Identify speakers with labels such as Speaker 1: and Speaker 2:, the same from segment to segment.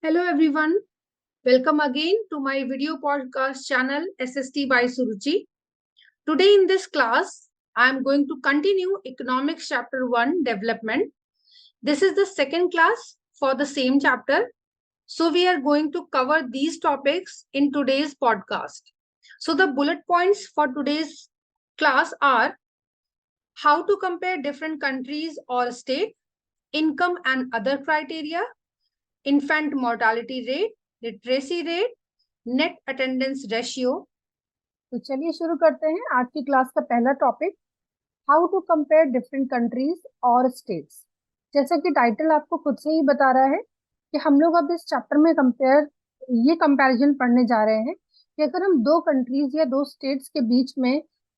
Speaker 1: Hello everyone, welcome again to my video podcast channel SST by Suruchi. Today in this class, I am going to continue Economics Chapter 1 Development. This is the second class for the same chapter. So we are going to cover these topics in today's podcast. So the bullet points for today's class are how to compare different countries or states, income and other criteria, infant mortality rate, literacy rate, net attendance ratio. तो चलिए शुरू करते हैं आज की class का पहला topic, how to compare different countries और स्टेट्स। जैसा कि टाइटल आपको खुद से ही बता रहा है कि हम लोग अब इस चैप्टर में ये कंपैरिजन पढ़ने जा रहे हैं कि अगर हम दो कंट्रीज या दो स्टेट्स के बीच में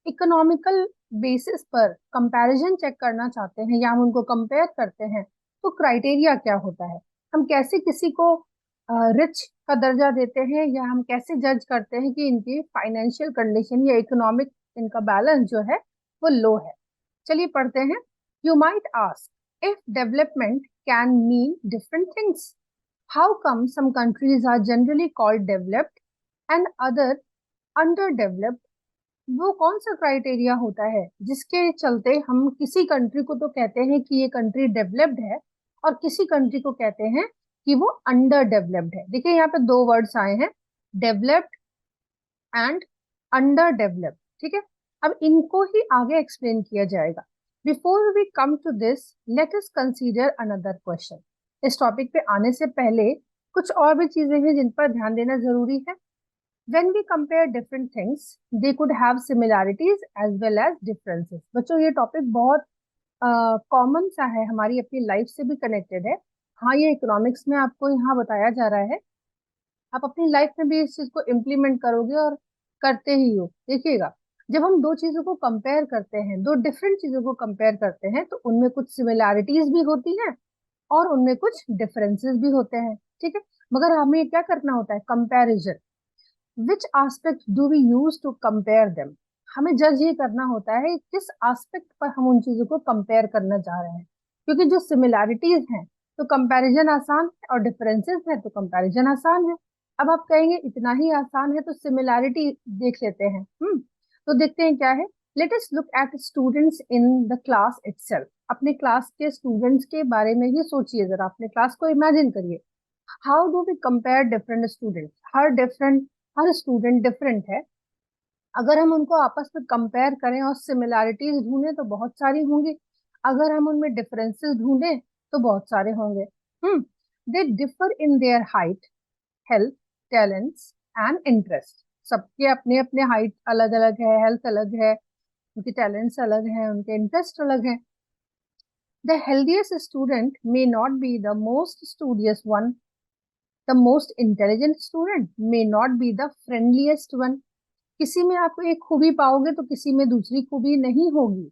Speaker 1: इकोनॉमिकल बेसिस पर कंपैरिजन चेक करना चाहते हैं या हम उनको कंपेयर करते हैं तो क्राइटेरिया क्या होता है, हम कैसे किसी को रिच का दर्जा देते हैं या हम कैसे जज करते हैं कि इनकी फाइनेंशियल कंडीशन या इकोनॉमिक इनका बैलेंस जो है वो लो है। चलिए पढ़ते हैं। You might ask if development can mean different things, how come some countries are generally called developed and other underdeveloped. वो कौन सा क्राइटेरिया होता है जिसके चलते हम किसी कंट्री को तो कहते हैं कि ये कंट्री डेवलप्ड है और किसी कंट्री को कहते हैं कि वो अंडर डेवलप्ड है। देखिए यहाँ पे दो वर्ड्स आए हैं, डेवलप्ड एंड अंडर डेवलप्ड। ठीक है, अब इनको ही आगे एक्सप्लेन किया जाएगा। Before we come to this, let us consider another question. इस टॉपिक पे आने से पहले कुछ और भी चीजें हैं जिन पर ध्यान देना जरूरी है। When we compare different things, they could have similarities as well as differences. बच्चों ये टॉपिक बहुत कॉमन सा है, हमारी अपनी लाइफ से भी कनेक्टेड है। हाँ, ये इकोनॉमिक्स में आपको यहाँ बताया जा रहा है, आप अपनी लाइफ में भी इस चीज को इम्प्लीमेंट करोगे और करते ही हो। देखिएगा, जब हम दो चीजों को कंपेयर करते हैं, दो डिफरेंट चीजों को कंपेयर करते हैं, तो उनमें कुछ सिमिलैरिटीज भी होती हैं और उनमें कुछ डिफरेंसेस भी होते हैं। ठीक है, मगर हमें क्या करना होता है, comparison. Which aspect do we use to compare them. हमें जज ये करना होता है किस एस्पेक्ट पर हम उन चीजों को कंपेयर करना चाह रहे हैं, क्योंकि जो सिमिलैरिटीज हैं तो कंपैरिजन आसान है और डिफरेंसेस है तो कंपैरिजन आसान है। अब आप कहेंगे इतना ही आसान है तो सिमिलैरिटी देख लेते हैं। तो देखते हैं क्या है। Let us look at students in the class itself. अपने क्लास के स्टूडेंट्स के बारे में ही सोचिए जरा, अपने क्लास को इमेजिन करिए। How do we compare different students. हर स्टूडेंट डिफरेंट है। अगर हम उनको आपस में कंपेयर करें और सिमिलैरिटीज ढूंढें तो बहुत सारी होंगी, अगर हम उनमें डिफरेंसेस ढूंढें तो बहुत सारे होंगे। They differ in their height, health, talents and interest. सबके अपने अपने हाइट अलग अलग है, हेल्थ अलग है, उनके टैलेंट्स अलग हैं, उनके इंटरेस्ट अलग हैं। The healthiest student may not be the most studious one, the most intelligent student may not be the friendliest one. किसी में आप एक खूबी पाओगे तो किसी में दूसरी खूबी नहीं होगी।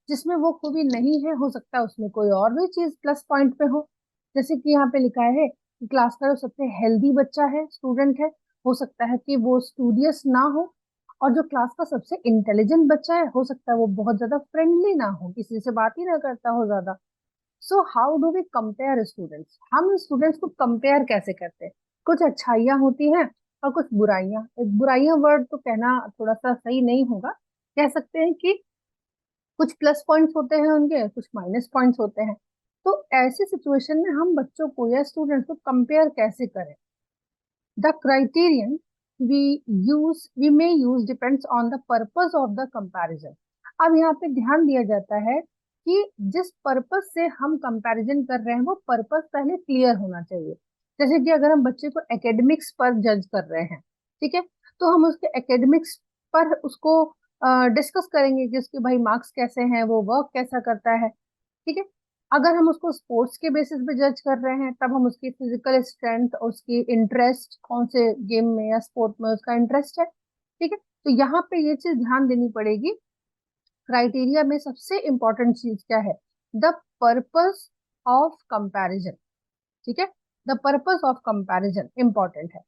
Speaker 1: जिसमें वो खूबी नहीं है, हो सकता है उसमें कोई और भी चीज प्लस पॉइंट पे हो। जैसे कि यहाँ पे लिखा है कि क्लास का जो सबसे हेल्दी बच्चा है, स्टूडेंट है, हो सकता है कि वो स्टूडियस ना हो, और जो क्लास का सबसे इंटेलिजेंट बच्चा है हो सकता है वो बहुत ज्यादा फ्रेंडली ना हो, किसी से बात ही ना करता हो ज्यादा। So how do we compare students. हम स्टूडेंट्स को कंपेयर कैसे करते हैं। कुछ अच्छाइयाँ होती हैं और कुछ बुराइयां। एक बुराइयां वर्ड तो कहना थोड़ा सा सही नहीं होगा, कह सकते हैं कि कुछ प्लस पॉइंट्स होते हैं उनके, कुछ माइनस पॉइंट्स होते हैं। तो ऐसी सिचुएशन में हम बच्चों को या स्टूडेंट्स को कंपेयर कैसे करें। The criterion we may use depends on the purpose of the comparison. अब यहाँ पे ध्यान दिया जाता है कि जिस पर्पस से हम कंपैरिजन कर रहे हैं वो पर्पस पहले क्लियर होना चाहिए। जैसे कि अगर हम बच्चे को एकेडमिक्स पर जज कर रहे हैं, ठीक है, तो हम उसके एकेडमिक्स पर उसको डिस्कस करेंगे कि उसके भाई मार्क्स कैसे हैं, वो वर्क कैसा करता है। ठीक है, अगर हम उसको स्पोर्ट्स के बेसिस पे जज कर रहे हैं तब हम उसकी फिजिकल स्ट्रेंथ, उसकी इंटरेस्ट, कौन से गेम में या स्पोर्ट में उसका इंटरेस्ट है। ठीक है, तो यहाँ पे ये चीज ध्यान देनी पड़ेगी। क्राइटेरिया में सबसे इंपॉर्टेंट चीज क्या है, द पर्पस ऑफ कंपैरिजन। ठीक है, the purpose of comparison important है।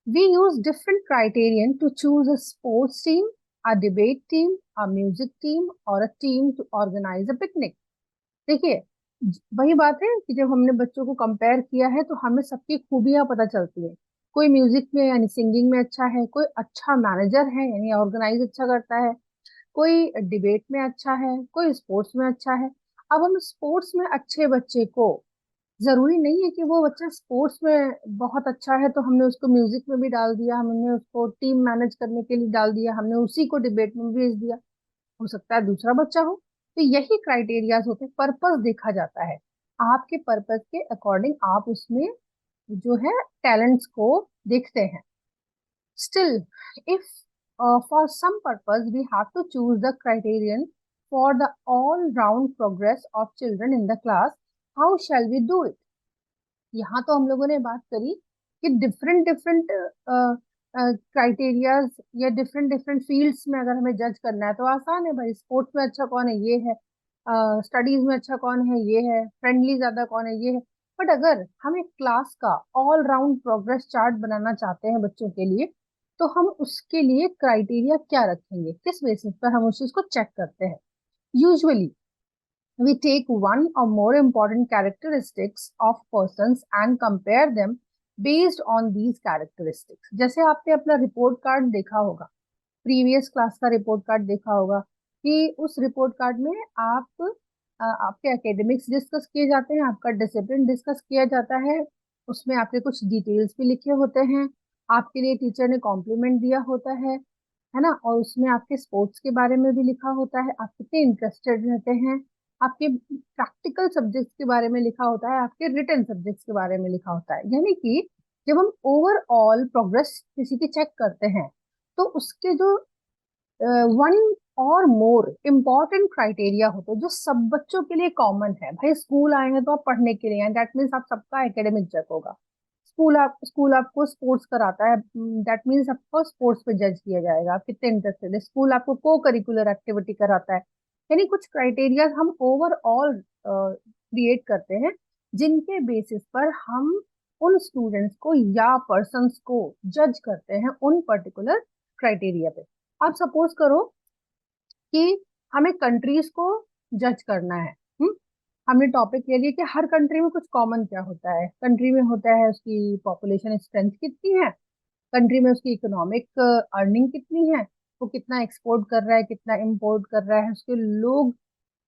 Speaker 1: We use different criterion to choose a sports team, a debate team, a music team और a team to organise a picnic. देखिए, वही बात है कि जब हमने बच्चों को कंपेयर किया है तो हमें सबकी खूबियां पता चलती है। कोई म्यूजिक में यानी सिंगिंग में अच्छा है, कोई अच्छा मैनेजर है यानी ऑर्गेनाइज अच्छा करता है, कोई डिबेट में अच्छा है, कोई स्पोर्ट्स में अच्छा है। अब हम स्पोर्ट्स में अच्छे बच्चे को, जरूरी नहीं है कि वो बच्चा स्पोर्ट्स में बहुत अच्छा है तो हमने उसको म्यूजिक में भी डाल दिया, हमने उसको टीम मैनेज करने के लिए डाल दिया, हमने उसी को डिबेट में भेज दिया। हो सकता है दूसरा बच्चा हो। तो यही क्राइटेरियाज होते हैं, पर्पस देखा जाता है। आपके पर्पस के अकॉर्डिंग आप उसमें जो है टैलेंट्स को देखते हैं। Still, if for some purpose we have to choose the criterion for the all-round progress of children in the class, how shall we do it? यहाँ तो हम लोगों ने बात करी कि डिफरेंट डिफरेंट क्राइटेरियाज या डिफरेंट डिफरेंट फील्ड्स में अगर हमें जज करना है तो आसान है भाई। स्पोर्ट्स में अच्छा कौन है, ये है। स्टडीज में अच्छा कौन है, ये है। फ्रेंडली ज्यादा कौन है, ये है। बट अगर हम एक क्लास का ऑल राउंड प्रोग्रेस चार्ट बनाना चाहते हैं बच्चों के लिए, तो हम उसके लिए क्राइटेरिया क्या रखेंगे, किस बेसिस पर हम उस चीज को चेक करते हैं? Usually we take one or more important characteristics of persons and compare them based on these characteristics. जैसे आपने अपना रिपोर्ट कार्ड देखा होगा, प्रीवियस क्लास का रिपोर्ट कार्ड देखा होगा, कि उस रिपोर्ट कार्ड में आपके एकेडमिक्स डिस्कस किए जाते हैं, आपका डिसिप्लिन डिस्कस किया जाता है, उसमें आपके कुछ डिटेल्स भी लिखे होते हैं, आपके लिए टीचर ने कॉम्प्लीमेंट दिया होता है ना, और उसमें आपके स्पोर्ट्स के बारे में भी लिखा होता है, आप कितने इंटरेस्टेड रहते हैं, आपके प्रैक्टिकल सब्जेक्ट्स के बारे में लिखा होता है, आपके रिटन सब्जेक्ट्स के बारे में लिखा होता है। यानी कि जब हम ओवरऑल प्रोग्रेस किसी की चेक करते हैं तो उसके जो वन और मोर इम्पॉर्टेंट क्राइटेरिया होते हैं जो सब बच्चों के लिए कॉमन है। भाई स्कूल आए हैं तो आप पढ़ने के लिए हैं, दैट मीन्स आप सबका एकेडमिक चेक होगा। स्कूल आपको स्पोर्ट्स कराता है, दैट मीन्स आपको स्पोर्ट्स पे जज किया जाएगा, आप कितने इंटरेस्टेड है। स्कूल आपको को करिकुलर एक्टिविटी कराता है। यानी कुछ क्राइटेरिया हम ओवरऑल क्रिएट करते हैं जिनके बेसिस पर हम उन स्टूडेंट्स को या पर्सन्स को जज करते हैं उन पर्टिकुलर क्राइटेरिया पे। आप सपोज करो कि हमें कंट्रीज को जज करना है। हमने टॉपिक ले लिया कि हर कंट्री में कुछ कॉमन क्या होता है। कंट्री में होता है उसकी पॉपुलेशन स्ट्रेंथ कितनी है, कंट्री में उसकी इकोनॉमिक अर्निंग कितनी है, वो कितना एक्सपोर्ट कर रहा है, कितना इंपोर्ट कर रहा है, उसके लोग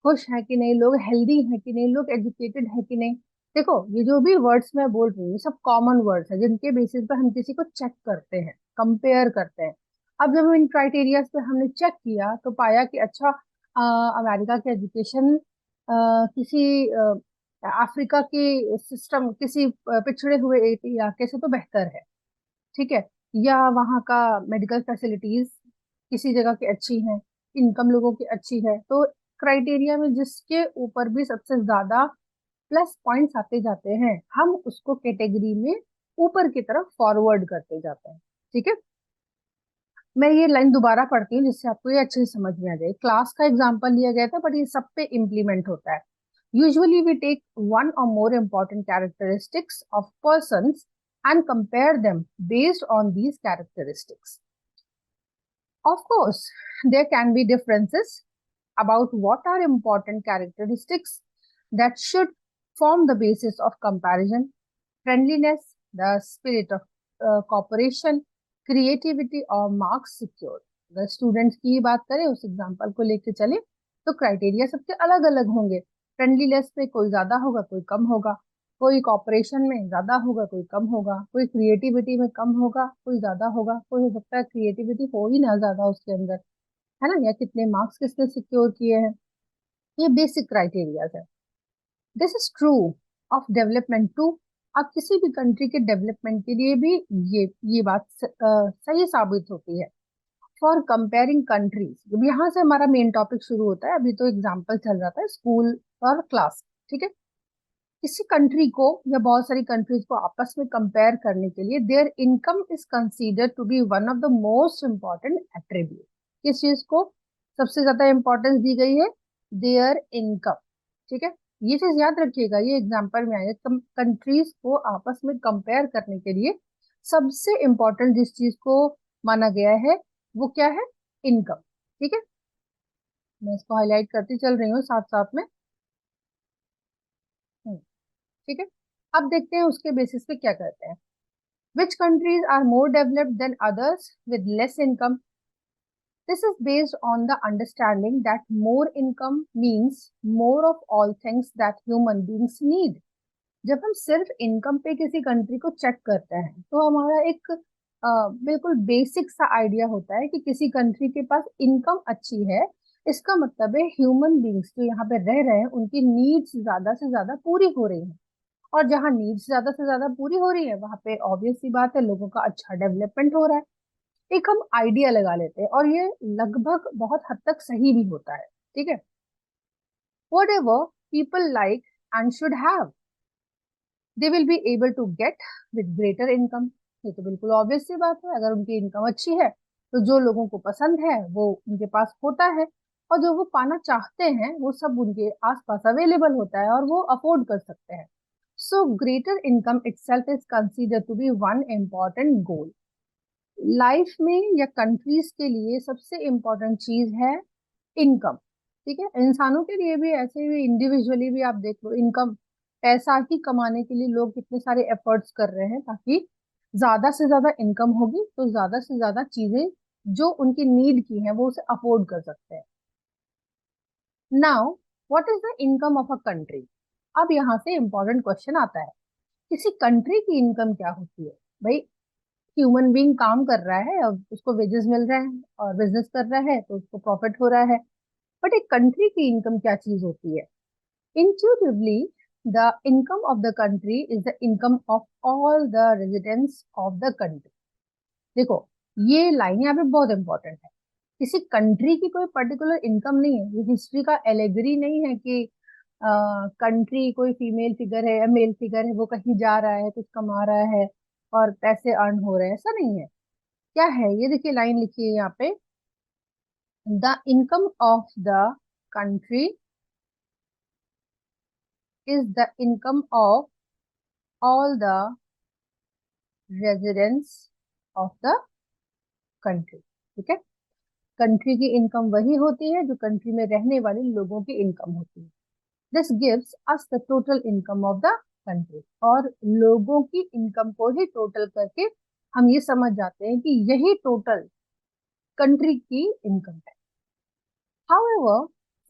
Speaker 1: खुश है कि नहीं, लोग हेल्दी है कि नहीं, लोग एजुकेटेड है कि नहीं। देखो ये जो भी वर्ड्स मैं बोल रही हूँ ये सब कॉमन वर्ड्स है जिनके बेसिस पर हम किसी को चेक करते हैं, कंपेयर करते हैं। अब जब इन क्राइटेरियाज पे हमने चेक किया तो पाया कि अच्छा, अमेरिका के एजुकेशन किसी अफ्रीका की सिस्टम, किसी पिछड़े हुए इलाके से तो बेहतर है, ठीक है। या वहाँ का मेडिकल फैसिलिटीज किसी जगह की अच्छी है, इनकम लोगों की अच्छी है। तो क्राइटेरिया में जिसके ऊपर भी सबसे ज्यादा प्लस पॉइंट्स आते जाते हैं हम उसको कैटेगरी में ऊपर की तरफ फॉरवर्ड करते जाते हैं, ठीक है। मैं ये लाइन दोबारा पढ़ती हूँ जिससे आपको ये अच्छे से समझ में आ जाए। क्लास का एग्जांपल लिया गया था बट ये सब पे इम्प्लीमेंट होता है। यूजुअली वी टेक वन और more important characteristics of persons and compare them based on these characteristics. Of course, there can be differences about what are important characteristics that should form the basis of comparison. Friendliness, the spirit of cooperation, creativity और marks secured. अगर students की ही बात करें, उस example को लेके चले तो क्राइटेरिया सबके अलग अलग होंगे। फ्रेंडलीनेस में कोई ज्यादा होगा कोई कम होगा, कोई कॉपरेशन में ज्यादा होगा कोई कम होगा, कोई क्रिएटिविटी में कम होगा कोई ज्यादा होगा, कोई हो सकता है क्रिएटिविटी हो ही ना ज्यादा उसके अंदर, है ना, या कितने मार्क्स किसने सिक्योर किए हैं। ये बेसिक क्राइटेरियाज है। This is true of development too. अब किसी भी कंट्री के डेवलपमेंट के लिए भी ये बात सही साबित होती है। फॉर कंपेयरिंग कंट्रीज, जब यहाँ से हमारा मेन टॉपिक शुरू होता है, अभी तो एग्जाम्पल चल रहा था स्कूल और क्लास, ठीक है। किसी कंट्री को या बहुत सारी कंट्रीज को आपस में कंपेयर करने के लिए their income is considered to be one of the most important attribute. किस चीज को सबसे ज्यादा इंपॉर्टेंस दी गई है? देयर इनकम, ठीक है। ये चीज याद रखिएगा, ये एग्जाम्पल में आएगा। कंट्रीज को आपस में कंपेयर करने के लिए सबसे इंपॉर्टेंट जिस चीज को माना गया है वो क्या है? इनकम, ठीक है। मैं इसको हाईलाइट करती चल रही हूँ साथ साथ में। ठीक है, अब देखते हैं उसके बेसिस पे क्या करते हैं. Which countries are more developed than others with less income? This is based on the understanding that more income means more of all things that human beings need. जब हम सिर्फ इनकम पे किसी कंट्री को चेक करते हैं तो हमारा एक बिल्कुल बेसिक सा आइडिया होता है कि किसी कंट्री के पास इनकम अच्छी है, इसका मतलब है ह्यूमन बींग्स जो यहाँ पे रह रहे हैं उनकी नीड्स ज्यादा से ज्यादा पूरी हो रही हैं. और जहाँ नीड्स ज्यादा से ज्यादा पूरी हो रही है वहां पे ऑब्वियस सी बात है लोगों का अच्छा डेवलपमेंट हो रहा है. एक हम आइडिया लगा लेते हैं और ये लगभग बहुत हद तक सही भी होता है. ठीक है, whatever people like and should have they will be able to get with greater income. ये तो बिल्कुल ऑब्वियस सी बात है, अगर उनकी इनकम अच्छी है तो जो लोगों को पसंद है वो उनके पास होता है, और जो वो पाना चाहते हैं वो सब उनके आसपास अवेलेबल होता है और वो अफोर्ड कर सकते हैं. So greater income itself is consider to be one important goal. लाइफ में या कंट्रीज के लिए सबसे इम्पोर्टेंट चीज है इनकम. ठीक है, इंसानों के लिए भी ऐसे भी इंडिविजुअली भी आप देख लो, इनकम पैसा ही कमाने के लिए लोग कितने सारे एफर्ट्स कर रहे हैं ताकि ज्यादा से ज्यादा इनकम होगी तो ज्यादा से ज्यादा चीजें जो उनकी नीड की हैं वो उसे अफोर्ड कर सकते हैं. Now what is the income of a country? अब यहाँ से इंपॉर्टेंट क्वेश्चन आता है, किसी कंट्री की इनकम क्या होती है? भाई, ह्यूमन बीइंग काम कर रहा है और उसको वेजेस मिल रहे हैं और बिजनेस कर रहा है तो उसको प्रॉफिट हो रहा है. बट एक कंट्री की इनकम क्या चीज होती है? Intuitively the income of the country is the income of all the residents of the country. देखो, ये लाइन यहाँ पे बहुत इंपॉर्टेंट है. किसी कंट्री की कोई पर्टिकुलर इनकम नहीं है, ये हिस्ट्री का एलेगरी नहीं है कि कंट्री कोई फीमेल फिगर है या मेल फिगर है, वो कहीं जा रहा है कुछ कमा रहा है और पैसे अर्न हो रहे हैं, ऐसा नहीं है. क्या है ये? देखिए लाइन लिखी है यहाँ पे, the income of the country is the income of all the residents of the country. ठीक है, कंट्री की इनकम वही होती है जो कंट्री में रहने वाले लोगों की इनकम होती है. This gives us the total income of the country. और लोगों की इनकम को ही टोटल करके हम ये समझ जाते हैं कि यही टोटल कंट्री की इनकम है. However,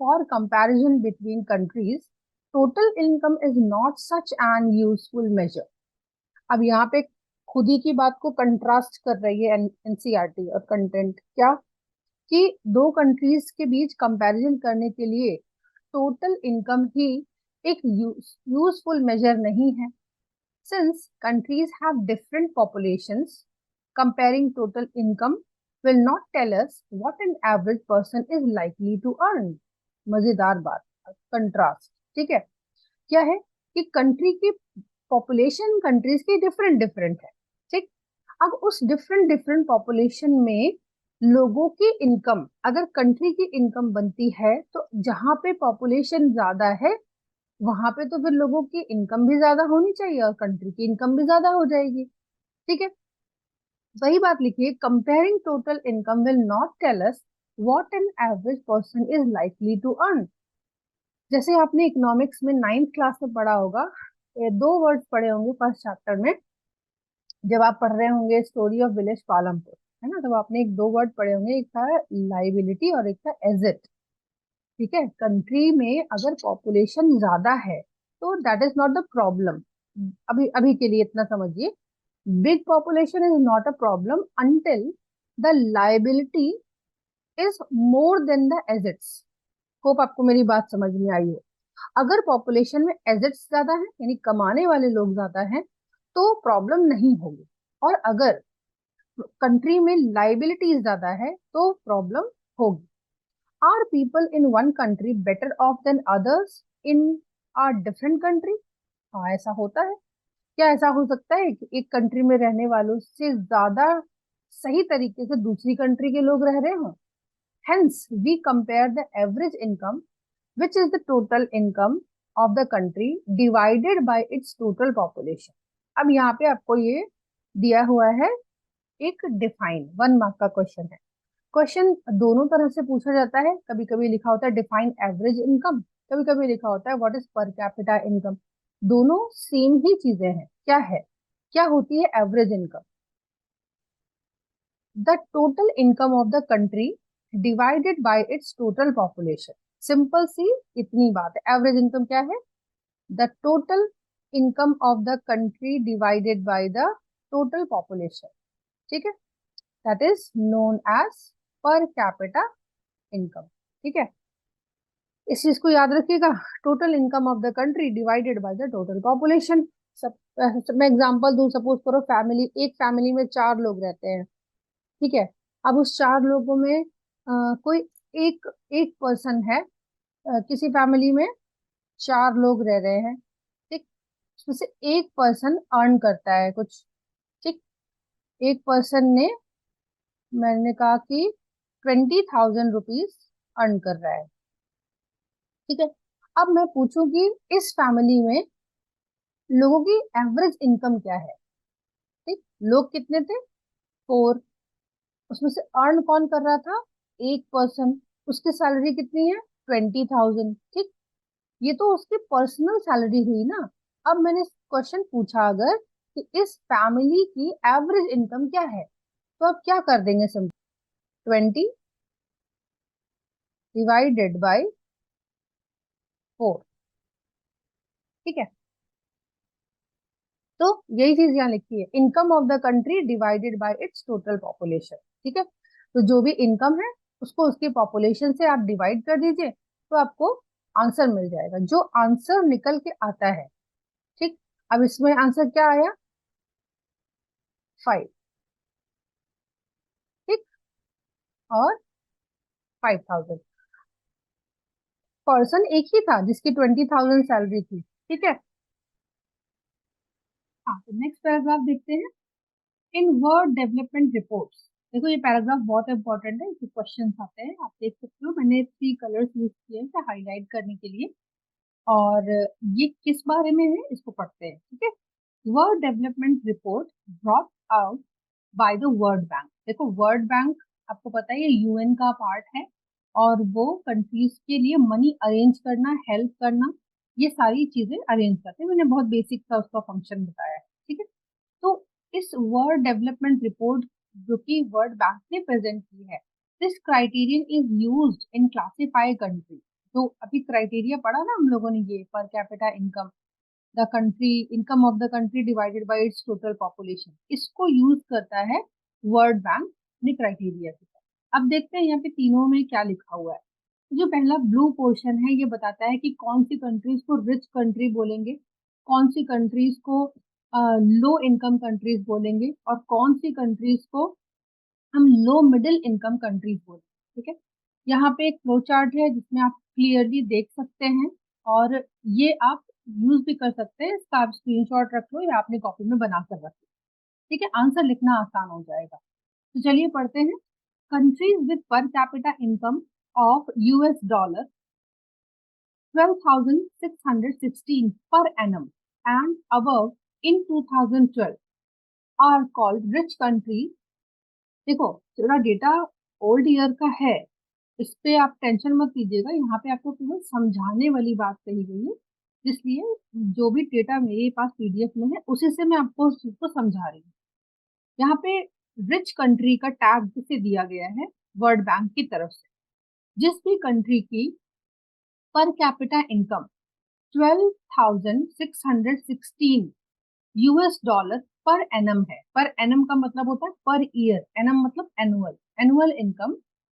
Speaker 1: for comparison between countries, total income is not such an useful measure. अब यहाँ पे खुद ही की बात को कंट्रास्ट कर रही है एनसीईआरटी और कंटेंट, क्या कि दो कंट्रीज के बीच कंपैरिजन करने के लिए टोटल इनकम ही एक यूजफुल मेजर नहीं है. Since countries have different populations, comparing total income will not tell us what an average person is likely to earn. मजेदार बात, कंट्रास्ट. ठीक है, क्या है कि कंट्री की पॉपुलेशन कंट्रीज की डिफरेंट डिफरेंट है. ठीक, अब उस डिफरेंट डिफरेंट पॉपुलेशन में लोगों की इनकम, अगर कंट्री की इनकम बनती है तो जहां पे पॉपुलेशन ज्यादा है वहां पे तो फिर लोगों की इनकम भी ज्यादा होनी चाहिए और कंट्री की इनकम भी ज्यादा हो जाएगी. ठीक है, वही बात लिखिए, comparing total income will not tell us what an average person is likely to earn. जैसे आपने इकोनॉमिक्स में 9th क्लास में पढ़ा होगा, दो वर्ड्स पढ़े होंगे फर्स्ट चैप्टर में जब आप पढ़ रहे होंगे स्टोरी ऑफ विलेज पालमपुर, है ना, तब आपने एक दो वर्ड पढ़े होंगे, एक था लाइबिलिटी और एक था एजेट. ठीक है, कंट्री में अगर पॉपुलेशन ज्यादा है तो that is not the problem. अभी अभी के लिए इतना समझिए, big population is not a problem until the liability is more than the assets. Hope आपको मेरी बात समझ में आई हो. अगर पॉपुलेशन में एसेट्स ज्यादा है यानी कमाने वाले लोग ज्यादा हैं तो प्रॉब्लम नहीं होगी, और अगर कंट्री में लाइबिलिटीज ज्यादा है तो प्रॉब्लम होगी. Are people in one country better off than others in a different country? हाँ, ऐसा होता है. क्या ऐसा हो सकता है कि एक कंट्री में रहने वालों से ज्यादा सही तरीके से दूसरी कंट्री के लोग रह रहे हों? Hence we compare the average income which is the total income of the country divided by its total population. अब यहाँ पे आपको ये दिया हुआ है एक डिफाइन 1 मार्क का क्वेश्चन है. क्वेश्चन दोनों तरह से पूछा जाता है, कभी कभी लिखा होता है डिफाइन एवरेज इनकम, कभी कभी लिखा होता है what is per capita income. दोनों सेम ही चीजें हैं। क्या है, क्या होती है average income? The total income of the country divided by its total population. Simple सी इतनी बात है। एवरेज इनकम क्या है? The total income of the country divided by the total population. ठीक है, that is known as per capita income. ठीक है, इस चीज को याद रखिएगा। Total income of the country divided by the total population. सब मैं एग्जांपल दूं, सपोज करो फैमिली, एक फैमिली में 4 लोग रहते हैं। ठीक है, अब उस 4 लोगों में कोई एक एक पर्सन है, किसी फैमिली में 4 लोग रह रहे हैं। ठीक, उसमें से एक पर्सन अर्न करता है कुछ। ठीक, एक पर्सन ने, मैंने कहा कि 20,000 रुपीज अर्न कर रहा है। ठीक है, अब मैं पूछूंगी इस फैमिली में लोगों की एवरेज इनकम क्या है। ठीक, लोग कितने थे? 4। उसमें से अर्न कौन कर रहा था? एक पर्सन। उसकी सैलरी कितनी है? 20,000। ठीक, ये तो उसकी पर्सनल सैलरी हुई ना। अब मैंने क्वेश्चन पूछा अगर कि इस फैमिली की एवरेज इनकम क्या है, तो आप क्या कर देंगे? Simple 20 divided by 4। ठीक है, तो यही चीज यहाँ लिखी है, income of the country divided by its total population. ठीक है, तो जो भी इनकम है उसको उसके पॉपुलेशन से आप डिवाइड कर दीजिए, तो आपको आंसर मिल जाएगा। जो आंसर निकल के आता है, ठीक, अब इसमें आंसर क्या आया? 5। ठीक, और 5,000। पर्सन एक ही था जिसकी 20,000 सैलरी थी। ठीक है, हाँ, तो नेक्स्ट पैराग्राफ देखते हैं। इन वर्ड डेवलपमेंट रिपोर्ट्स, देखो ये पैराग्राफ बहुत इंपॉर्टेंट है, इसके क्वेश्चन आते हैं। आप देख सकते हो मैंने 3 कलर्स यूज किए हैं हाईलाइट करने के लिए। और ये किस बारे में है इसको पढ़ते हैं। ठीक है, world development report brought out by the world bank. देखो वर्ल्ड बैंक आपको पता है ये यूएन का पार्ट है, और वो कंट्रीज के लिए मनी अरेंज करना, हेल्प करना, ये सारी चीजें अरेंज करते हैं। मैंने बहुत बेसिक सा उसका फंक्शन बताया है। ठीक है, तो इस वर्ल्ड डेवलपमेंट रिपोर्ट जो कि वर्ल्ड बैंक ने प्रेजेंट की है, this criterion is used in classify country. तो अभी क्राइटेरिया पढ़ा ना हम लोगों ने, ये पर capita income, the country income of the country divided by its total population, इसको यूज करता है वर्ल्ड बैंक ने क्राइटेरिया के साथ। अब देखते हैं यहाँ पे तीनों में क्या लिखा हुआ है। जो पहला ब्लू पोर्शन है ये बताता है कि कौन सी कंट्रीज को रिच कंट्री बोलेंगे, कौन सी कंट्रीज को लो इनकम कंट्रीज बोलेंगे, और कौन सी कंट्रीज को हम लो मिडिल इनकम कंट्रीज बोलेंगे। ठीक है, यहाँ पे एक फ्लो चार्ट है जिसमें आप क्लियरली देख सकते हैं, और ये आप यूज भी कर सकते हैं। इसका आप स्क्रीनशॉट रख लो या अपनी कॉपी में बना कर रख लो। ठीक है, आंसर लिखना आसान हो जाएगा। तो चलिए पढ़ते हैं। कंट्रीज विद पर capita income of US dollar 12,616 per annum and above in 2012 are called rich countries। देखो थोड़ा डेटा ओल्ड ईयर का है, इस पे आप टेंशन मत लीजिएगा, यहाँ पे आपको केवल समझाने वाली बात कही गई है, इसलिए जो भी डेटा मेरे पास पीडीएफ में है उसी से मैं आपको उस चीज को समझा रही हूँ। यहाँ पे रिच कंट्री का टैग इसे दिया गया है वर्ल्ड बैंक की तरफ से। जिस भी कंट्री की पर capita income 12,616 US dollar per annum है। पर एनम का मतलब होता है पर ईयर, एनम मतलब एनुअल, एनुअल इनकम।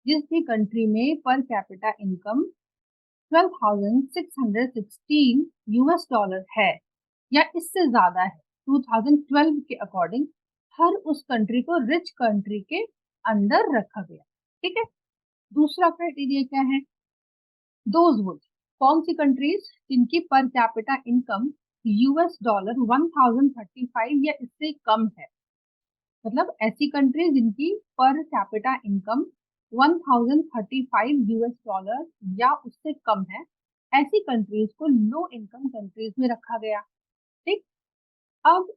Speaker 1: जिस भी कंट्री में पर कैपिटा इनकम 12,616 यूएस डॉलर है या इससे ज्यादा है 2012 के अकॉर्डिंग, हर उस कंट्री को रिच कंट्री के अंदर रखा गया। ठीक है, दूसरा क्राइटेरिया क्या है? दोज वुड, कौन सी कंट्रीज जिनकी पर कैपिटा इनकम यूएस डॉलर 1035 या इससे कम है, मतलब ऐसी कंट्रीज जिनकी पर कैपिटा इनकम 1035 यूएस डॉलर या उससे कम है, ऐसी कंट्रीज को लो इनकम कंट्रीज में रखा गया। ठीक, अब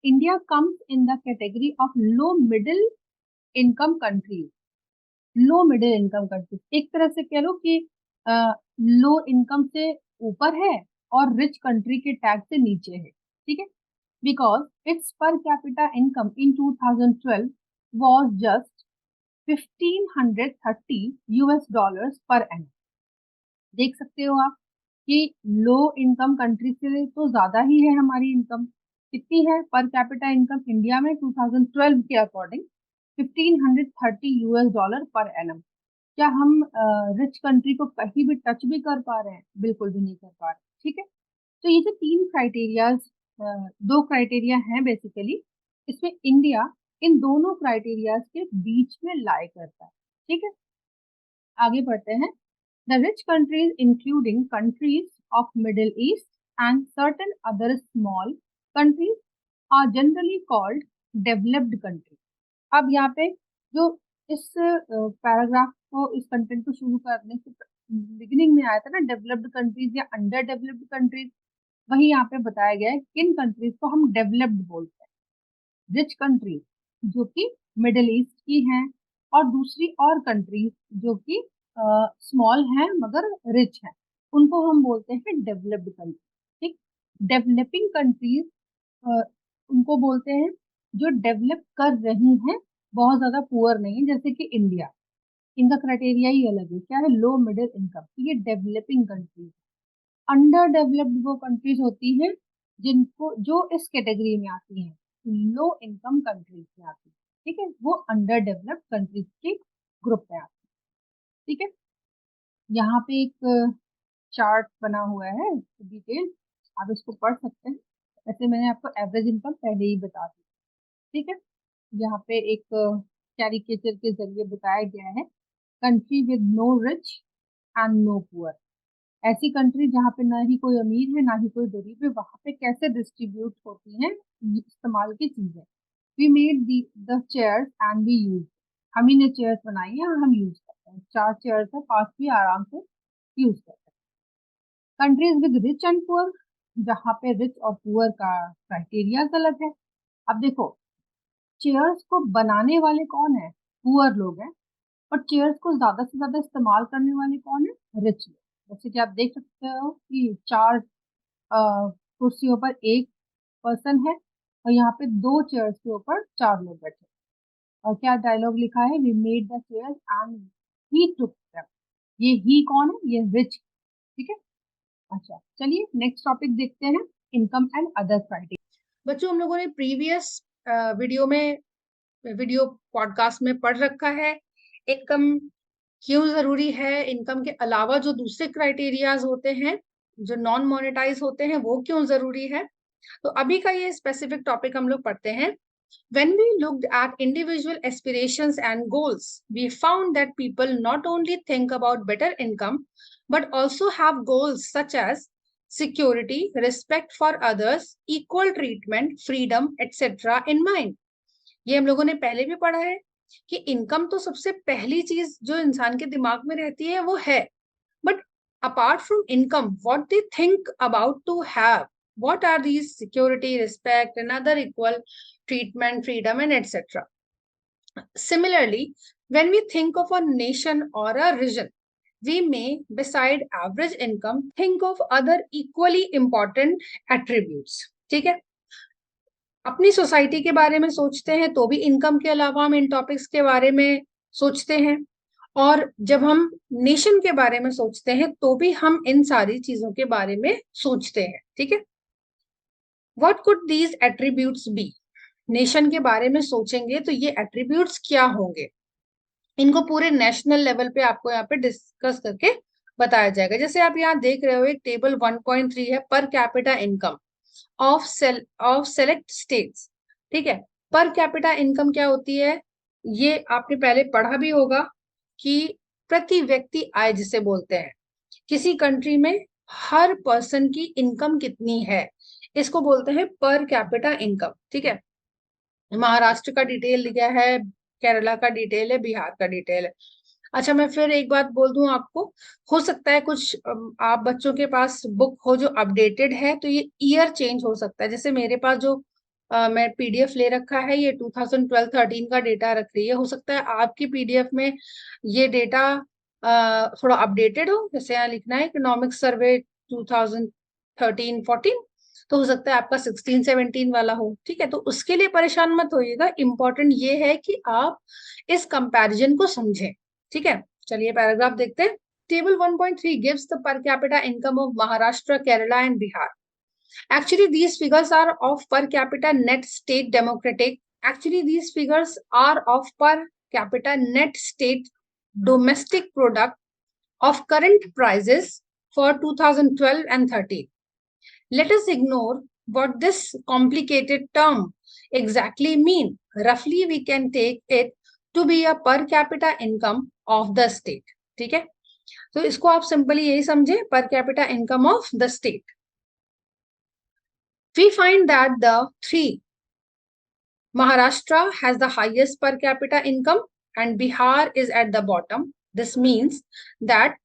Speaker 1: India comes in the category of low middle income countries. Low middle income countries एक तरह से कह लो कि लो इनकम से ऊपर है और रिच कंट्री के टैग से नीचे है, ठीक है, बिकॉज इट्स पर capita income in 2012 was just $1,530 per annum. देख सकते हो आप कि लो इनकम कंट्री से तो ज्यादा ही है हमारी इनकम। कितनी है पर कैपिटा इनकम इंडिया में 2012 के अकॉर्डिंग $1,530 पर एनम। क्या हम रिच कंट्री को कहीं भी टच भी कर पा रहे हैं? बिल्कुल भी नहीं कर पा रहे, ठीक है। तो ये जो तीन क्राइटेरियाज, दो क्राइटेरिया हैं बेसिकली, इसमें इंडिया इन दोनों क्राइटेरियाज के बीच में लाई करता है, ठीक है। आगे बढ़ते हैं। The rich countries, including countries of Middle East and certain other small countries, are generally called developed countries. अब यहाँ पे जो इस पैराग्राफ को, इस कंटेंट को शुरू करने से बिगिनिंग में आया था ना, डेवलप्ड कंट्रीज या अंडर डेवलप्ड कंट्रीज, वही यहाँ पे बताया गया है किन कंट्रीज को हम डेवलप्ड बोलते हैं। रिच कंट्रीज जो कि मिडिल ईस्ट की हैं, और दूसरी और कंट्रीज जो कि स्मॉल हैं मगर रिच हैं, उनको हम बोलते हैं डेवलप्ड कंट्री, ठीक। डेवलपिंग कंट्रीज उनको बोलते हैं जो डेवलप कर रही हैं, बहुत ज्यादा पुअर नहीं है, जैसे कि इंडिया। इनका क्राइटेरिया ही अलग है, क्या है, लो मिडिल इनकम, ये डेवलपिंग कंट्रीज। अंडर डेवलप्ड वो कंट्रीज होती हैं जिनको, जो इस कैटेगरी में आती हैं, लो इनकम कंट्रीज में आती है, ठीक है, वो अंडर डेवलप्ड कंट्रीज के ग्रुप में आती है, ठीक है। यहाँ पे एक चार्ट बना हुआ है डिटेल, आप इसको पढ़ सकते हैं। वैसे मैंने आपको एवरेज इनकम पहले ही बता दी, ठीक है। यहाँ पे एक कैरिकेचर के जरिए बताया गया है, country with no rich and no poor. ऐसी कंट्री जहाँ पे ना ही कोई अमीर है ना ही कोई गरीब है, वहां पे कैसे डिस्ट्रीब्यूट होती हैं इस्तेमाल की चीजें। We made the chairs and we use, हम ही ने चेयर्स बनाई है और हम यूज करते हैं। 4 चेयर्स है, 5 भी आराम से यूज करते हैं। Countries with rich and poor, जहाँ पे रिच और पुअर का क्राइटेरिया अलग है। अब देखो, चेयर्स को बनाने वाले कौन है? पुअर लोग हैं। और चेयर्स को ज्यादा से ज्यादा इस्तेमाल करने वाले कौन है? रिच लोग। जैसे कि आप देख सकते हो कि 4 कुर्सियों पर एक पर्सन है, और यहाँ पे 2 चेयर्स के ऊपर 4 लोग बैठे। और क्या डायलॉग लिखा है? We made the chairs and he took them. ये ही कौन है? ये रिच, ठीक है। अच्छा, चलिए नेक्स्ट टॉपिक देखते हैं, इनकम एंड अदर क्राइटेरिया। बच्चों, हम लोगों ने प्रीवियस वीडियो पॉडकास्ट में पढ़ रखा है इनकम क्यों जरूरी है, इनकम के अलावा जो दूसरे क्राइटेरियाज होते हैं जो नॉन मोनेटाइज होते हैं वो क्यों जरूरी है। तो अभी का ये स्पेसिफिक टॉपिक हम लोग पढ़ते हैं। When we looked at individual aspirations and goals, we found that people not only think about better income, but also have goals such as security, respect for others, equal treatment, freedom, etc. in mind. ये हम लोगों ने पहले भी पढ़ा है कि income तो सबसे पहली चीज जो इंसान के दिमाग में रहती है वो है, but apart from income what they think about to have, what are these? Security, respect, another equal treatment, freedom, and etc. Similarly, when we think of a nation or a region, we may, beside average income, think of other equally important attributes. ठीक है, अपनी society के बारे में सोचते हैं तो भी इनकम के अलावा हम इन टॉपिक्स के बारे में सोचते हैं, और जब हम नेशन के बारे में सोचते हैं तो भी हम इन सारी चीजों के बारे में सोचते हैं, ठीक है। What could these attributes be? Nation के बारे में सोचेंगे तो ये एट्रीब्यूट्स क्या होंगे, इनको पूरे नेशनल लेवल पे आपको यहाँ पे डिस्कस करके बताया जाएगा। जैसे आप यहाँ देख रहे हो एक टेबल 1.3 है, पर capita income of select states, ठीक है। पर कैपिटा इनकम क्या होती है, ये आपने पहले पढ़ा भी होगा कि प्रति व्यक्ति आय जिसे बोलते हैं। किसी कंट्री में हर पर्सन की इनकम कितनी है, इसको बोलते हैं पर कैपिटा इनकम, ठीक है। महाराष्ट्र का डिटेल दिया है, केरला का डिटेल है, बिहार का डिटेल है। अच्छा, मैं फिर एक बात बोल दूं आपको, हो सकता है कुछ आप बच्चों के पास बुक हो जो अपडेटेड है, तो ये ईयर चेंज हो सकता है। जैसे मेरे पास जो मैं पीडीएफ ले रखा है ये 2012-13 का डेटा रख रही है, हो सकता है आपकी पीडीएफ में ये डेटा थोड़ा अपडेटेड हो। जैसे यहाँ लिखना है इकोनॉमिक सर्वे 13, 14, तो हो सकता है आपका 16, 17 वाला हो। ठीक है, तो उसके लिए परेशान मत होइएगा, इंपॉर्टेंट ये है कि आप इस कंपैरिजन को समझें। ठीक है, चलिए पैराग्राफ देखते हैं। Table 1.3 gives the per capita income of Maharashtra, Kerala and Bihar. Actually, these figures are of per capita net state democratic. Actually, these figures are of per capita net state domestic product of current prices for 2012 and 13. Let us ignore what this complicated term exactly mean. Roughly, we can take it to be a per capita income of the state. ठीक है, तो इसको आप simply यही समझे, पर capita income of the state. We find that the three, Maharashtra has the highest per capita income and Bihar is at the bottom. This means that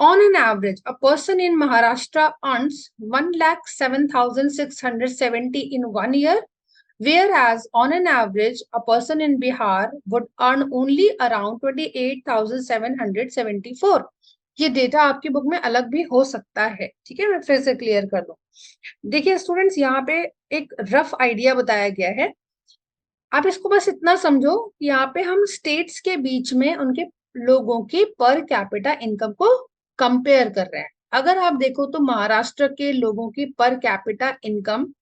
Speaker 1: on an average, a person in Maharashtra earns 1,07,670 in 1 year, whereas on an average, a person in Bihar would earn only around 28,774. ये data आपकी book में अलग भी हो सकता है. ठीक है, मैं फिर से क्लियर कर दूं. देखिए स्टूडेंट्स, यहाँ पे एक रफ आइडिया बताया गया है. आप इसको बस इतना समझो कि यहाँ पे हम स्टेट्स के बीच में उनके लोगों की पर कैपिटा इनकम को कंपेयर कर रहे हैं. अगर आप देखो तो महाराष्ट्र के लोगों की पर कैपिटा इनकम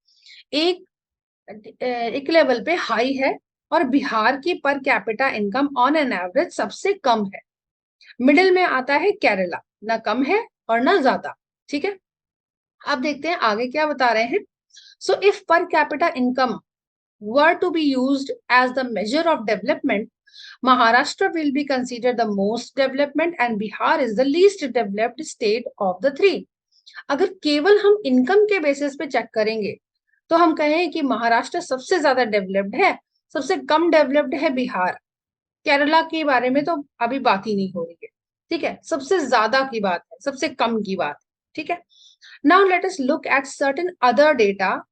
Speaker 1: एक लेवल पे हाई है और बिहार की पर capita income on an average सबसे कम है. मिडिल में आता है केरला, ना कम है और ना ज्यादा. ठीक है, अब देखते हैं आगे क्या बता रहे हैं. सो इफ पर capita income were to be used as the measure of development, Maharashtra will be considered the most development and Bihar is the least developed state of the three. अगर केवल हम इनकम के basis पे check करेंगे तो हम कहें कि महाराष्ट्र सबसे ज्यादा डेवलप्ड है, सबसे कम डेवलप्ड है बिहार. केरला के बारे में तो अभी बात ही नहीं हो रही है. ठीक है, सबसे ज्यादा की बात है, सबसे कम की बात है. ठीक है, now let us look at certain other data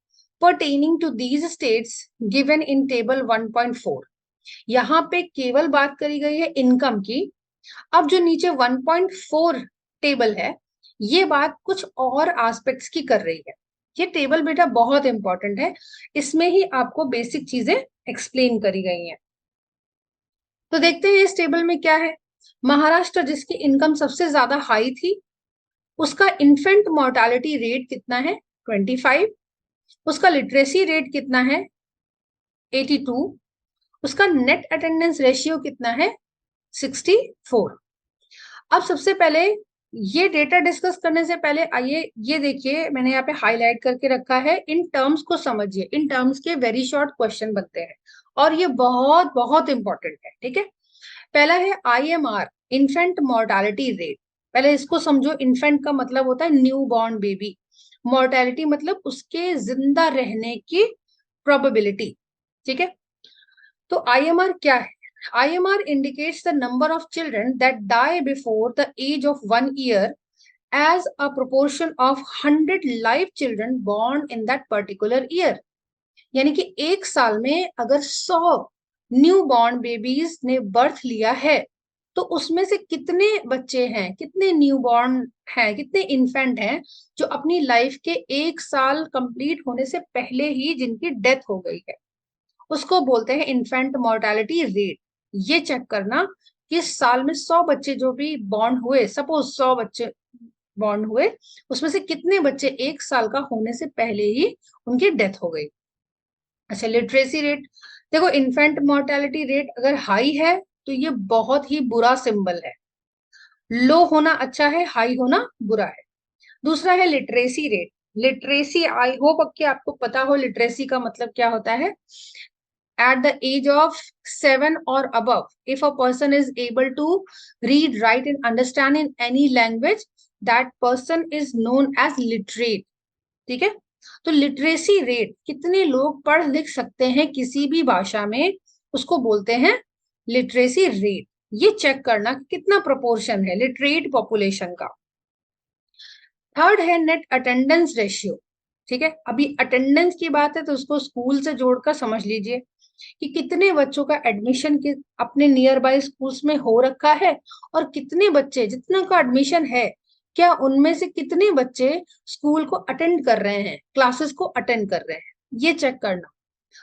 Speaker 1: pertaining to these states given in table 1.4. यहाँ पे केवल बात करी गई है इनकम की. अब जो नीचे 1.4 टेबल है, ये बात कुछ और एस्पेक्ट्स की कर रही है. ये टेबल बेटा बहुत इंपॉर्टेंट है, इसमें ही आपको बेसिक चीजें एक्सप्लेन करी गई हैं. तो देखते हैं इस टेबल में क्या है. महाराष्ट्र जिसकी इनकम सबसे ज्यादा हाई थी, उसका इन्फेंट मोर्टालिटी रेट कितना है? 25. उसका लिटरेसी रेट कितना है? 82. उसका नेट अटेंडेंस रेशियो कितना है? 64. अब सबसे पहले ये डेटा डिस्कस करने से पहले आइए ये देखिए, मैंने यहाँ पे हाईलाइट करके रखा है, इन टर्म्स को समझिए. इन टर्म्स के वेरी शॉर्ट क्वेश्चन बनते हैं और ये बहुत बहुत इंपॉर्टेंट है. ठीक है, पहला है IMR, इन्फेंट मोर्टालिटी रेट. पहले इसको समझो. इन्फेंट का मतलब होता है न्यू बॉर्न बेबी, मोर्टेलिटी मतलब उसके जिंदा रहने की प्रोबेबिलिटी. ठीक है, तो IMR क्या है? IMR indicates the number of children that die before the age of 1 year as a proportion of 100 live children born in that particular year. यानी कि एक साल में अगर 100 न्यू बॉर्न बेबीज ने बर्थ लिया है तो उसमें से कितने बच्चे हैं, कितने न्यू बॉर्न हैं, कितने इन्फेंट हैं जो अपनी लाइफ के एक साल कंप्लीट होने से पहले ही जिनकी डेथ हो गई है, उसको बोलते हैं इन्फेंट मोर्टालिटी रेट. ये चेक करना कि साल में 100 बच्चे जो भी बॉर्न हुए, सपोज 100 बच्चे बॉर्न हुए, उसमें से कितने बच्चे एक साल का होने से पहले ही उनकी डेथ हो गई. अच्छा, लिटरेसी रेट देखो. इन्फेंट मोर्टालिटी रेट अगर हाई है तो ये बहुत ही बुरा सिंबल है. लो होना अच्छा है, हाई होना बुरा है. दूसरा है literacy rate. Literacy, I hope कि आपको पता हो लिटरेसी का मतलब क्या होता है. At the age of 7 or above, if a person is able to read, write and understand in any language, that person is known as literate. ठीक है, तो लिटरेसी रेट, कितने लोग पढ़ लिख सकते हैं किसी भी भाषा में, उसको बोलते हैं लिटरेसी रेट. ये चेक करना कितना प्रोपोर्शन है लिटरेट पॉपुलेशन का. थर्ड है नेट अटेंडेंस रेशियो. ठीक है, अभी अटेंडेंस की बात है तो उसको स्कूल से जोड़कर समझ लीजिए कि कितने बच्चों का एडमिशन अपने नियर बाय स्कूल्स में हो रखा है और कितने बच्चे जितना का एडमिशन है क्या उनमें से कितने बच्चे स्कूल को अटेंड कर रहे हैं, क्लासेस को अटेंड कर रहे हैं, ये चेक करना।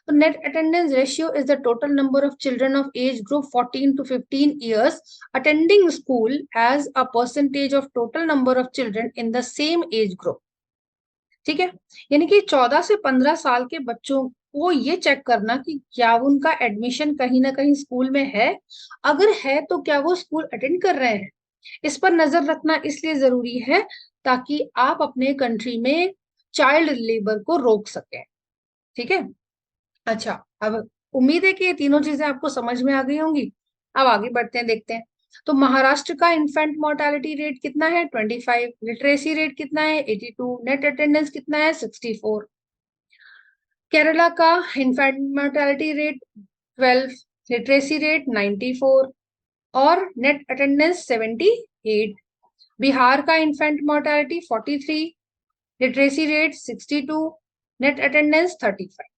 Speaker 1: तो net attendance ratio is the total number of children of age group 14 to 15 years attending school as a percentage of total number of children in the same age group. ठीक है, यानी कि 14 से 15 साल के बच्चों को ये चेक करना कि क्या उनका एडमिशन कहीं ना कहीं स्कूल में है, अगर है तो क्या वो स्कूल अटेंड कर रहे हैं। इस पर नजर रखना इसलिए जरूरी है ताकि आप अपने कंट्री में चाइल्ड लेबर को रोक सकें। ठीक है, अच्छा, अब उम्मीद है कि ये तीनों चीजें आपको समझ में आ गई होंगी। अब आगे बढ़ते हैं, देखते हैं। तो महाराष्ट्र का इन्फेंट मोर्टेलिटी रेट कितना है? 25। लिटरेसी रेट कितना है? 82। नेट अटेंडेंस कितना है? 64। केरला का infant mortality rate 12, literacy rate 94 और नेट अटेंडेंस 78। बिहार का infant mortality 43, literacy rate 62, net attendance 35।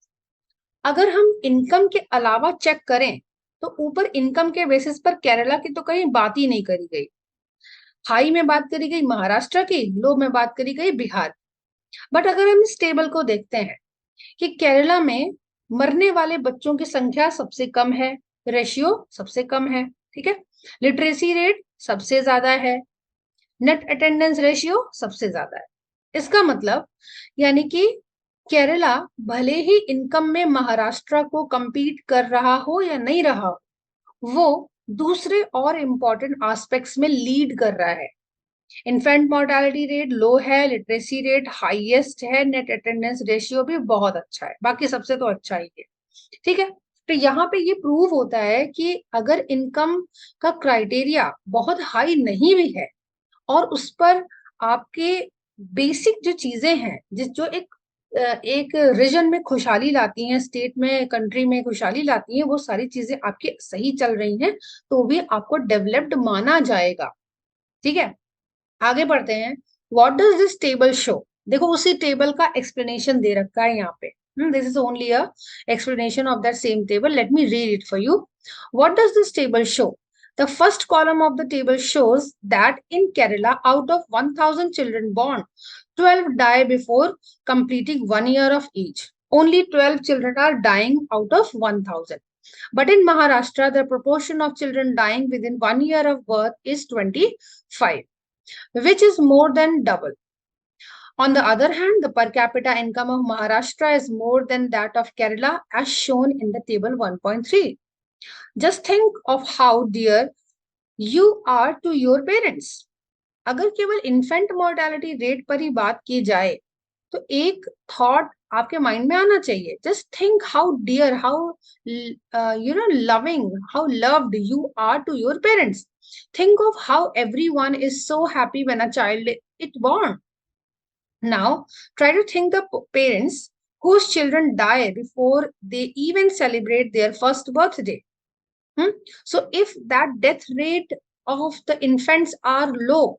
Speaker 1: अगर हम इनकम के अलावा चेक करें तो ऊपर इनकम के बेसिस पर केरला की तो कहीं बात ही नहीं करी गई। हाई में बात करी गई महाराष्ट्र की, लो में बात करी गई बिहार। बट अगर हम इस टेबल को देखते हैं कि केरला में मरने वाले बच्चों की संख्या सबसे कम है, रेशियो सबसे कम है, ठीक है, लिटरेसी रेट सबसे ज्यादा है, नेट अटेंडेंस रेशियो सबसे ज्यादा है। इसका मतलब यानी कि केरला भले ही इनकम में महाराष्ट्र को compete कर रहा हो या नहीं रहा हो, वो दूसरे और इंपॉर्टेंट एस्पेक्ट्स में लीड कर रहा है। इन्फेंट मोर्टेलिटी रेट लो है, लिटरेसी रेट हाईएस्ट है, नेट अटेंडेंस रेशियो भी बहुत अच्छा है, बाकी सबसे तो अच्छा ही है। ठीक है, तो यहाँ पे ये प्रूव होता है कि अगर इनकम का क्राइटेरिया बहुत हाई नहीं भी है और उस पर आपके बेसिक जो चीजें हैं जो एक रीजन में खुशहाली लाती हैं, स्टेट में, कंट्री में खुशहाली लाती हैं, वो सारी चीजें आपकी सही चल रही हैं तो भी आपको डेवलप्ड माना जाएगा। ठीक है, आगे बढ़ते हैं। What does this table show? देखो उसी टेबल का एक्सप्लेनेशन दे रखा है यहाँ पे। This is only a explanation of that same table. Let me read it for you. What does this table show? The first column of the table shows that in Kerala, out of 1,000 children born, 12 die before completing 1 year of age. Only 12 children are dying out of 1,000. But in Maharashtra, the proportion of children dying within 1 year of birth is 25, which is more than double. On the other hand, the per capita income of Maharashtra is more than that of Kerala, as shown in the table 1.3. Just think of how dear you are to your parents. अगर केवल infant mortality rate पर ही बात की जाए तो एक thought आपके mind में आना चाहिए। Just think how dear, how loving, how loved you are to your parents. Think of how everyone is so happy when a child is born. Now try to think the parents whose children die before they even celebrate their first birthday. So if that death rate of the infants are low,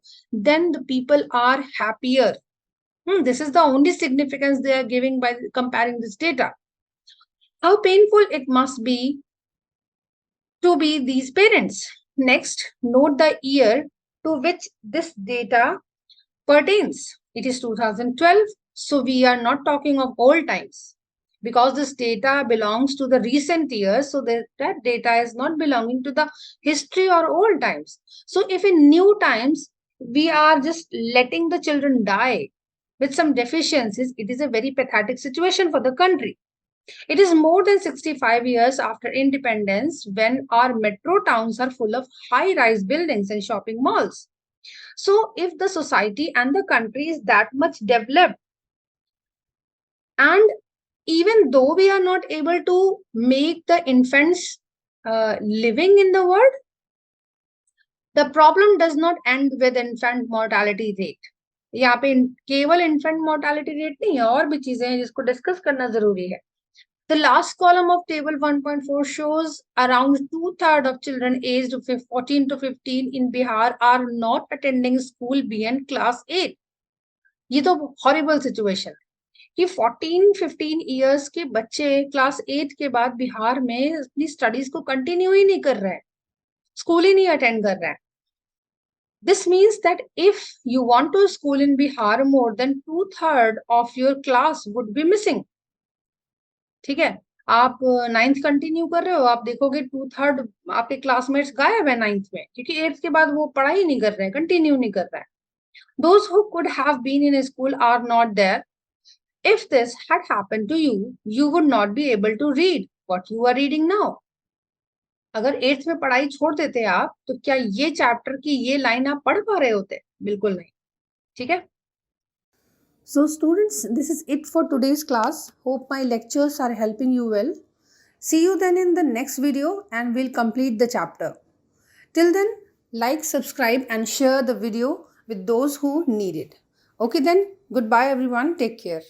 Speaker 1: then the people are happier. This is the only significance they are giving by comparing this data. How painful it must be to be these parents. Next, note the year to which this data pertains. It is 2012, so we are not talking of old times. Because this data belongs to the recent years, so that data is not belonging to the history or old times. So if in new times we are just letting the children die with some deficiencies, it is a very pathetic situation for the country. It is more than 65 years after independence when our metro towns are full of high-rise buildings and shopping malls. So if the society and the country is that much developed, and even though we are not able to make the infants living in the world, the problem does not end with infant mortality rate. यहाँ पे केवल infant mortality rate नहीं है, और भी चीजें हैं जिसको डिस्कस करना जरूरी है। The last column of table 1.4 shows around 2/3 of children aged 14 to 15 in Bihar are not attending school beyond class 8. ये तो horrible situation है कि 14-15 years के बच्चे क्लास 8 के बाद बिहार में अपनी स्टडीज को कंटिन्यू ही नहीं कर रहे हैं, स्कूल ही नहीं अटेंड कर रहे हैं। This means that if you want to school in Bihar, more than 2/3 of your class would be missing. ठीक है, आप नाइन्थ कंटिन्यू कर रहे हो, आप देखोगे 2/3 आपके क्लासमेट्स गायब है नाइन्थ में, क्योंकि एट्थ के बाद वो पढ़ाई नहीं कर रहे हैं, कंटिन्यू नहीं कर रहे हैं. Those who could have been in school are not there. If this had happened to you, you would not be able to read what you are reading now. अगर एट्थ में पढ़ाई छोड़ देते आप, तो क्या ये चैप्टर की ये लाइन आप पढ़ पा रहे होते? बिल्कुल नहीं. ठीक है. So students, this is it for today's class. Hope my lectures are helping you well. See you then in the next video and we'll complete the chapter. Till then, like, subscribe and share the video with those who need it. Okay then, goodbye everyone. Take care.